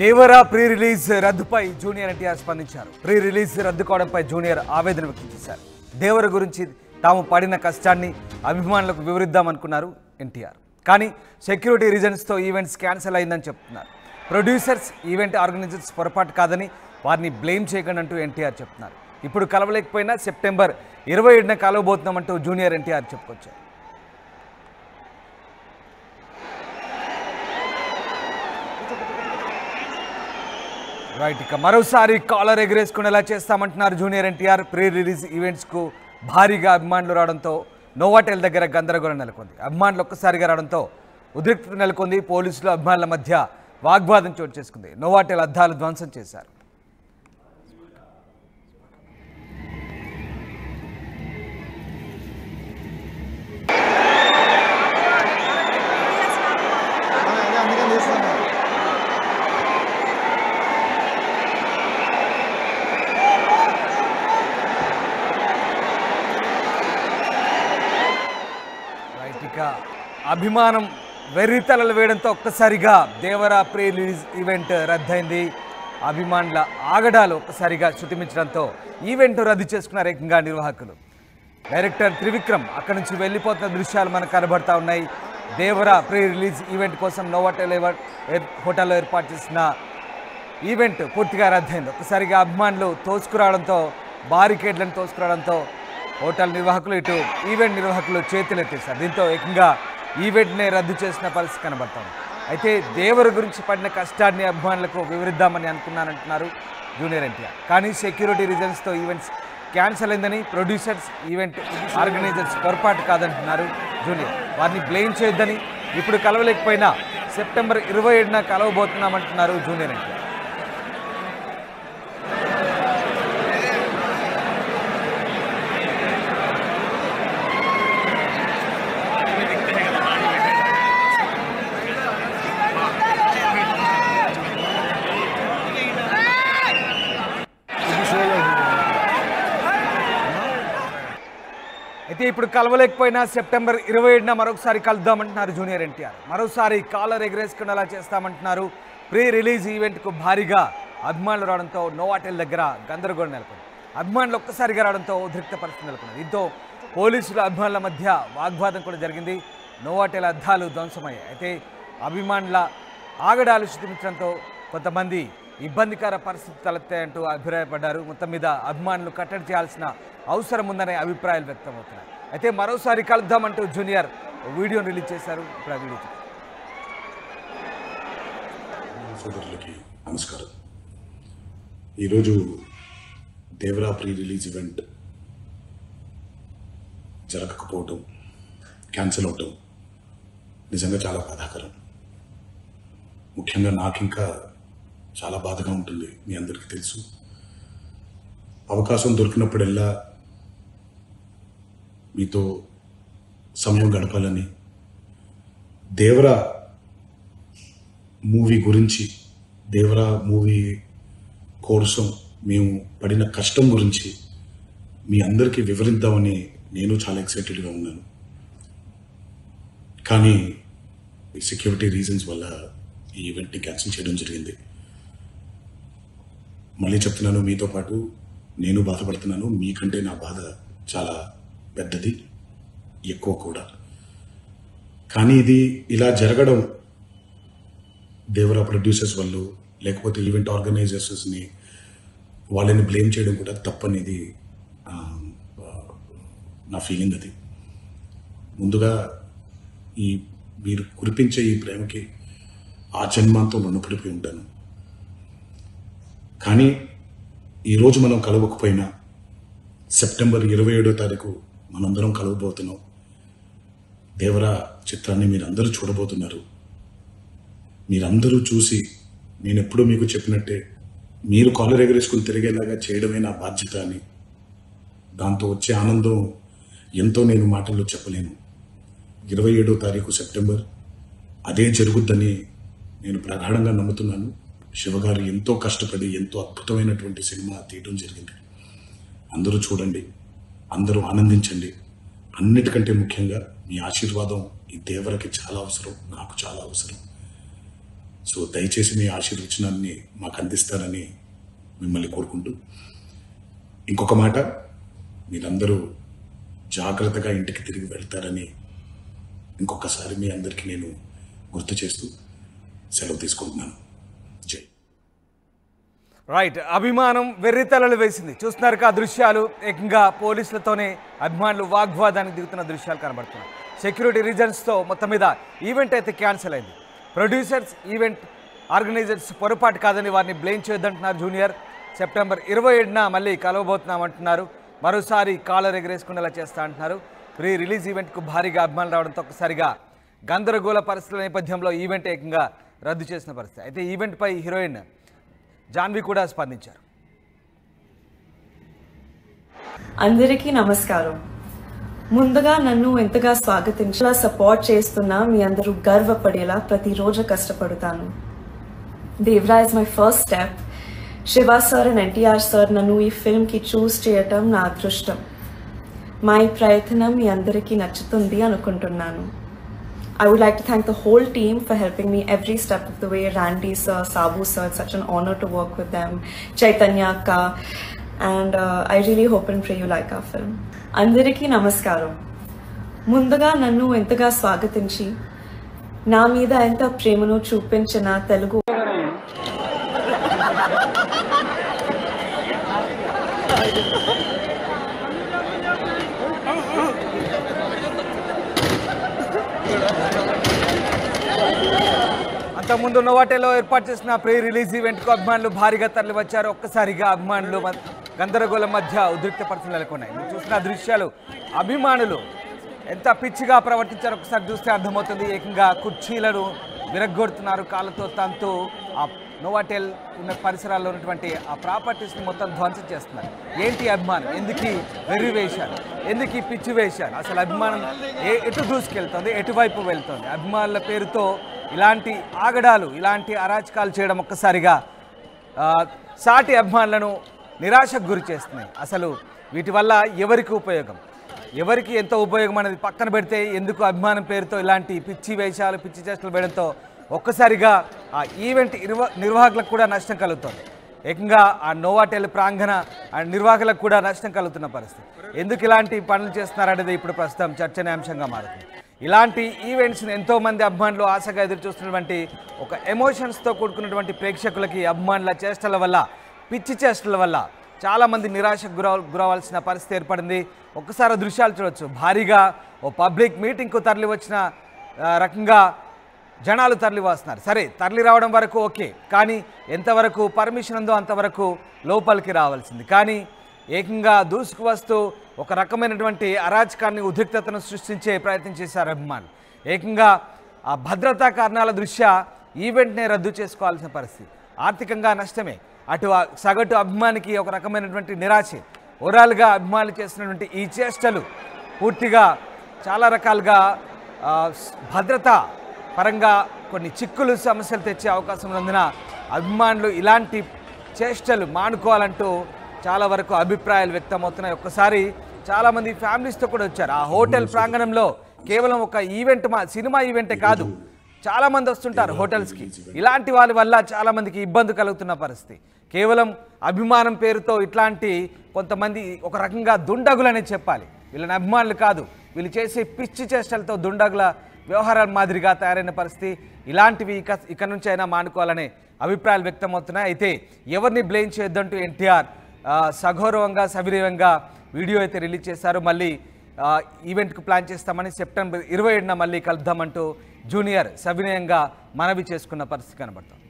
Devara pre release రద్దుపై junior NTR స్పందించారు. Pre release రద్దు కావడంపై జూనియర్ ఆవేదన వ్యక్తం చేశారు. దేవర గురించి తాము పడిన కష్టాన్ని అభిమానులకు వివరిద్దామనుకున్నారు ఎన్టీఆర్. కానీ సెక్యూరిటీ రీజన్స్తో ఈవెంట్స్ క్యాన్సిల్ అయిందని చెప్తున్నారు. ప్రొడ్యూసర్స్, ఈవెంట్ ఆర్గనైజర్స్ పొరపాటు కాదని వారిని బ్లేమ్ చేయకండి అంటూ ఎన్టీఆర్ చెప్తున్నారు. ఇప్పుడు కలవలేకపోయినా సెప్టెంబర్ 27న కలవబోతున్నామంటూ జూనియర్ ఎన్టీఆర్ చెప్పుకొచ్చారు. రైట్, ఇక మరోసారి కాలర్ ఎగరేసుకునేలా చేస్తామంటున్నారు జూనియర్ ఎన్టీఆర్. ప్రీ రిలీజ్ ఈవెంట్స్కు భారీగా అభిమానులు రావడంతో నోవాటెల్ దగ్గర గందరగోళం నెలకొంది. అభిమానులు ఒక్కసారిగా రావడంతో ఉద్రిక్తత నెలకొంది. పోలీసులు అభిమానుల మధ్య వాగ్వాదం చోటు చేసుకుంది. నోవాటెల్ అద్దాలు ధ్వంసం చేశారు. అభిమానం వెర్రితలలు వేయడంతో ఒక్కసారిగా దేవరా ప్రీ రిలీజ్ ఈవెంట్ రద్దయింది. అభిమానుల ఆగడాలు ఒక్కసారిగా శృతిమించడంతో ఈవెంట్ రద్దు చేసుకున్నారు ఏకంగా నిర్వాహకులు. డైరెక్టర్ త్రివిక్రమ్ అక్కడి నుంచి వెళ్ళిపోతున్న దృశ్యాలు మనకు కనబడతా ఉన్నాయి. దేవరా ప్రీ రిలీజ్ ఈవెంట్ కోసం నోవాటెల్ హోటల్లో ఏర్పాటు చేసిన ఈవెంట్ పూర్తిగా రద్దయింది. ఒక్కసారిగా అభిమానులు తోసుకురావడంతో, బారికేడ్లను తోసుకురావడంతో హోటల్ నిర్వాహకులు, ఇటు ఈవెంట్ నిర్వాహకులు చేతులెత్తేశారు. దీంతో ఏకంగా ఈవెంట్నే రద్దు చేసిన పరిస్థితి కనబడతాం. అయితే దేవర గురించి పడిన కష్టాన్ని అభిమానులకు వివరిద్దామని అనుకున్నానంటున్నారు జూనియర్ ఎన్టీఆర్. కానీ సెక్యూరిటీ రీజన్స్తో ఈవెంట్స్ క్యాన్సిల్ అయిందని, ప్రొడ్యూసర్స్, ఈవెంట్ ఆర్గనైజర్స్ పొరపాటు కాదంటున్నారు జూనియర్. వారిని బ్లేమ్ చేయొద్దని, ఇప్పుడు కలవలేకపోయినా సెప్టెంబర్ 27న కలవబోతున్నామంటున్నారు జూనియర్ ఎన్టీఆర్. అయితే ఇప్పుడు కలవలేకపోయినా సెప్టెంబర్ 27న మరొకసారి కలుద్దామంటున్నారు జూనియర్ ఎన్టీఆర్. మరోసారి కాలర్ ఎగరేసుకునేలా చేస్తామంటున్నారు. ప్రీ రిలీజ్ ఈవెంట్కు భారీగా అభిమానులు రావడంతో నోవాటెల్ దగ్గర గందరగోళం నెలకొంది. అభిమానులు ఒక్కసారిగా రావడంతో ఉద్రిక్త పరిస్థితి నెలకొంది. దీంతో పోలీసుల అభిమానుల మధ్య వాగ్వాదం కూడా జరిగింది. నోవాటెల్ అద్దాలు ధ్వంసమయ్యాయి. అయితే అభిమానుల ఆగడాలు శృతిమించడంతో కొంతమంది ఇబ్బందికర పరిస్థితి తలెత్తాయంటూ అభిప్రాయపడ్డారు. మొత్తం మీద అభిమానులు కట్టడి చేయాల్సిన అవసరం ఉందనే అభిప్రాయాలు వ్యక్తమవుతున్నాయి. అయితే మరోసారి కలుద్దామంటూ జూనియర్ వీడియోని రిలీజ్ చేశారు. ఇప్పుడు ఆ వీడియో సోదరులకి నమస్కారం. ఈరోజు దేవరా ప్రీ రిలీజ్ ఈవెంట్ జరగకపోవటం, క్యాన్సిల్ అవటం నిజంగా చాలా బాధాకరం. ముఖ్యంగా నాకు ఇంకా చాలా బాధగా ఉంటుంది. మీ అందరికీ తెలుసు, అవకాశం దొరికినప్పుడల్లా మీతో సమయం గడపాలని, దేవరా మూవీ గురించి, దేవరా మూవీ కోసం మేము పడిన కష్టం గురించి మీ అందరికీ వివరిద్దామని నేను చాలా ఎక్సైటెడ్గా ఉన్నాను. కానీ సెక్యూరిటీ రీజన్స్ వల్ల ఈ ఈవెంట్ని క్యాన్సిల్ చేయడం జరిగింది. మళ్ళీ చెప్తున్నాను, మీతో పాటు నేను బాధపడుతున్నాను. మీకంటే నా బాధ చాలా పెద్దది, ఎక్కువ కూడా. కానీ ఇది ఇలా జరగడం దేవరా ప్రొడ్యూసర్స్ వల్ల, లేకపోతే ఈవెంట్ ఆర్గనైజర్స్ని వాళ్ళని బ్లేమ్ చేయడం కూడా తప్పనేది నా ఫీలింగ్. అది ముందుగా ఈ మీరు కురిపించే ఈ ప్రేమకి ఆ జన్మాంతం రుణపడిపోయి ఉంటాను. కానీ ఈరోజు మనం కలవకపోయినా సెప్టెంబర్ 27వ తారీఖు మనందరం కలవబోతున్నాం. దేవరా చిత్రాన్ని మీరందరూ చూడబోతున్నారు. మీరందరూ చూసి, నేను ఎప్పుడూ మీకు చెప్పినట్టే, మీరు కాలర్ ఎగరేసుకుని తిరిగేలాగా చేయడమే నా బాధ్యత అని, దాంతో వచ్చే ఆనందం ఎంతో నేను మాటల్లో చెప్పలేను. 27వ తారీఖు సెప్టెంబర్ అదే జరుగుద్దని నేను ప్రగాఢంగా నమ్ముతున్నాను. శివగారు ఎంతో కష్టపడి ఎంతో అద్భుతమైనటువంటి సినిమా తీయడం జరిగింది. అందరూ చూడండి, అందరూ ఆనందించండి. అన్నిటికంటే ముఖ్యంగా మీ ఆశీర్వాదం ఈ దేవరకి చాలా అవసరం, నాకు చాలా అవసరం. సో దయచేసి మీ ఆశీర్వచనాన్ని మాకు అందిస్తారని మిమ్మల్ని కోరుకుంటూ, ఇంకొక మాట, మీరందరూ జాగ్రత్తగా ఇంటికి తిరిగి వెళ్తారని ఇంకొకసారి మీ అందరికీ నేను గుర్తు చేస్తూ సెలవు తీసుకుంటున్నాను. జై. రైట్, అభిమానం వెర్రితలలు వేసింది. చూస్తున్నారు ఆ దృశ్యాలు, ఏకంగా పోలీసులతోనే అభిమానులు వాగ్వాదానికి దిగుతున్న దృశ్యాలు కనబడుతున్నాయి. సెక్యూరిటీ రీజన్స్తో మొత్తం మీద ఈవెంట్ అయితే క్యాన్సిల్ అయింది. ప్రొడ్యూసర్స్, ఈవెంట్ ఆర్గనైజర్స్ పొరపాటు కాదని వారిని బ్లేమ్ చేయొద్దంటున్నారు జూనియర్. సెప్టెంబర్ 27న మళ్ళీ కలవబోతున్నామంటున్నారు. మరోసారి కాలర్ ఎగరేసుకునేలా చేస్తా అంటున్నారు. ప్రీ రిలీజ్ ఈవెంట్కు భారీగా అభిమానులు రావడంతో ఒక్కసారిగా గందరగోళ పరిస్థితుల నేపథ్యంలో ఈవెంట్ ఏకంగా రద్దు చేసిన పరిస్థితి. అయితే ఈవెంట్పై హీరోయిన్ జాన్వి కూడా స్పందించారు. అందరికీ నమస్కారం. ముందుగా నన్ను ఎంతగా స్వాగతించేలా సపోర్ట్ చేస్తున్నా మీ అందరూ గర్వపడేలా ప్రతిరోజు కష్టపడతాను. Devara is my first step. Shiva sir and NTR sir నన్ను ఈ ఫిల్మ్కి చూస్ చేయటం నా అదృష్టం. మా ఈ ప్రయత్నం మీ అందరికీ నచ్చుతుంది అనుకుంటున్నాను. I would like to thank the whole team for helping me every step of the way. Randy sir, Sabu sir, it's such an honor to work with them. Chaitanya Akka, and I really hope and pray you like our film. Andariki namaskaram. Mundaga nannu enthaga swagatinchi na meeda enta premanu chupinchina Telugu అంతకుముందు నోవాటేలో ఏర్పాటు చేసిన pre release ఈవెంట్కు అభిమానులు భారీగా తరలి వచ్చారు. ఒక్కసారిగా అభిమానులు గందరగోళం మధ్య ఉద్రిక్త పరిస్థితులు నెలకొన్నాయి. మీరు చూసిన దృశ్యాలు, అభిమానులు ఎంత పిచ్చిగా ప్రవర్తించారో ఒకసారి చూస్తే అర్థమవుతుంది. ఏకంగా కుర్చీలను విరగ్గొడుతున్నారు, కాళ్ళతో తంతు ఆ నోవాటెల్ ఉన్న పరిసరాల్లో ఉన్నటువంటి ఆ ప్రాపర్టీస్ని మొత్తం ధ్వంసం చేస్తున్నారు. ఏంటి అభిమానం? ఎందుకు వెర్రి వేశారు? ఎందుకు పిచ్చి వేశారు? అసలు అభిమానం ఎటు దూసుకెళ్తుంది, ఎటువైపు వెళ్తుంది? అభిమానుల పేరుతో ఇలాంటి ఆగడాలు, ఇలాంటి అరాచకాలు చేయడం ఒక్కసారిగా సాటి అభిమానులను నిరాశకు గురి చేస్తున్నాయి. అసలు వీటి వల్ల ఎవరికి ఉపయోగం, ఎవరికి ఎంత ఉపయోగం అనేది పక్కన పెడితే, ఎందుకు అభిమానం పేరుతో ఇలాంటి పిచ్చి వేషాలు, పిచ్చి చేష్టలు వేయడంతో ఒక్కసారిగా ఆ ఈవెంట్ నిర్వాహకులకు కూడా నష్టం కలుగుతుంది. ఏకంగా ఆ నోవాటెల్ ప్రాంగణ నిర్వాహకులకు కూడా నష్టం కలుగుతున్న పరిస్థితి. ఎందుకు ఇలాంటి పనులు చేస్తున్నారనేది ఇప్పుడు ప్రస్తుతం చర్చనీయాంశంగా మారుతుంది. ఇలాంటి ఈవెంట్స్ని ఎంతోమంది అభిమానులు ఆశగా ఎదురు చూస్తున్నటువంటి ఒక ఎమోషన్స్తో కూడుకున్నటువంటి ప్రేక్షకులకి అభిమానుల చేష్టల వల్ల, పిచ్చి చేష్టల వల్ల చాలామంది నిరాశకు గురవాల్సిన పరిస్థితి ఏర్పడింది. ఒక్కసారి దృశ్యాలు చూడవచ్చు. భారీగా ఓ పబ్లిక్ మీటింగ్కు తరలి వచ్చిన రకంగా జనాలు తరలి వస్తున్నారు. సరే, తరలి రావడం వరకు ఓకే, కానీ ఎంతవరకు పర్మిషన్ ఉందో అంతవరకు లోపలికి రావాల్సింది. కానీ ఏకంగా దూసుకు వస్తూ ఒక రకమైనటువంటి అరాచకాన్ని, ఉద్రిక్తతను సృష్టించే ప్రయత్నం చేశారు అభిమానులు. ఏకంగా ఆ భద్రతా కారణాల దృష్ట్యా ఈవెంట్నే రద్దు చేసుకోవాల్సిన పరిస్థితి. ఆర్థికంగా నష్టమే, అటు సగటు అభిమానికి ఒక రకమైనటువంటి నిరాశే. ఓవరాల్గా అభిమానులు చేసినటువంటి ఈ చేష్టలు పూర్తిగా చాలా రకాలుగా భద్రతా పరంగా కొన్ని చిక్కులు, సమస్యలు తెచ్చే అవకాశం ఉన్నందున అభిమానులు ఇలాంటి చేష్టలు మానుకోవాలంటూ చాలా వరకు అభిప్రాయాలు వ్యక్తమవుతున్నాయి. ఒక్కసారి చాలామంది ఫ్యామిలీస్తో కూడా వచ్చారు. ఆ హోటల్ ప్రాంగణంలో కేవలం ఒక ఈవెంట్, సినిమా ఈవెంటే కాదు, చాలామంది వస్తుంటారు హోటల్స్కి. ఇలాంటి వాళ్ళ వల్ల చాలామందికి ఇబ్బంది కలుగుతున్న పరిస్థితి. కేవలం అభిమానం పేరుతో ఇట్లాంటి కొంతమంది ఒక రకంగా దుండగులనే చెప్పాలి. వీళ్ళని అభిమానులు కాదు, వీళ్ళు చేసే పిచ్చి చేష్టలతో దుండగుల వ్యవహారాల మాదిరిగా తయారైన పరిస్థితి. ఇలాంటివి ఇక నుంచి అయినా మానుకోవాలనే అభిప్రాయాలు వ్యక్తమవుతున్నాయి. అయితే ఎవరిని బ్లేమ్ చేయొద్దంటూ ఎన్టీఆర్ సగౌరవంగా, సవినయంగా వీడియో అయితే రిలీజ్ చేశారు. మళ్ళీ ఈవెంట్కు ప్లాన్ చేస్తామని, సెప్టెంబర్ 27న మళ్ళీ కలుద్దామంటూ జూనియర్ సవినయంగా మనవి చేసుకున్న పరిస్థితి కనబడుతుంది.